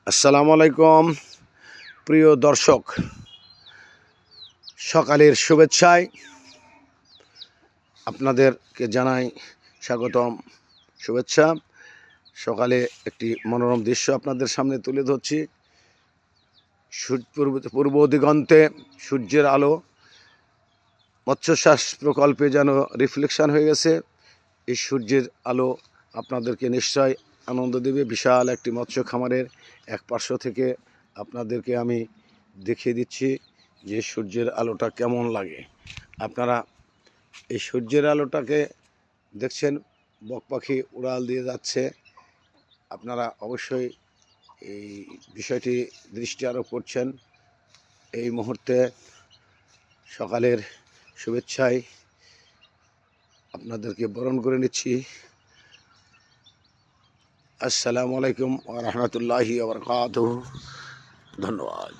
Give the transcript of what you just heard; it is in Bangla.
আসসালামু আলাইকুম প্রিয় দর্শক, সকালের শুভেচ্ছায় আপনাদেরকে জানাই স্বাগতম শুভেচ্ছা। সকালে একটি মনোরম দৃশ্য আপনাদের সামনে তুলে ধরছি। পূর্ব দিগন্তে সূর্যের আলো মৎস্যচাষ প্রকল্পে যেন রিফ্লেকশন হয়ে গেছে। এই সূর্যের আলো আপনাদেরকে নিশ্চয় আনন্দ দেবে। বিশাল একটি মৎস্য খামারের এক পার্শ্ব থেকে আপনাদেরকে আমি দেখিয়ে দিচ্ছি যে সূর্যের আলোটা কেমন লাগে। আপনারা এই সূর্যের আলোটাকে দেখছেন, বক পাখি উড়াল দিয়ে যাচ্ছে। আপনারা অবশ্যই এই বিষয়টি দৃষ্টি আরোপ করছেন। এই মুহূর্তে সকালের শুভেচ্ছায় আপনাদেরকে বরণ করে নিচ্ছি। আসসালামু আলাইকুম ওয়া রাহমাতুল্লাহি ওয়া বারাকাতুহু। ধন্যবাদ।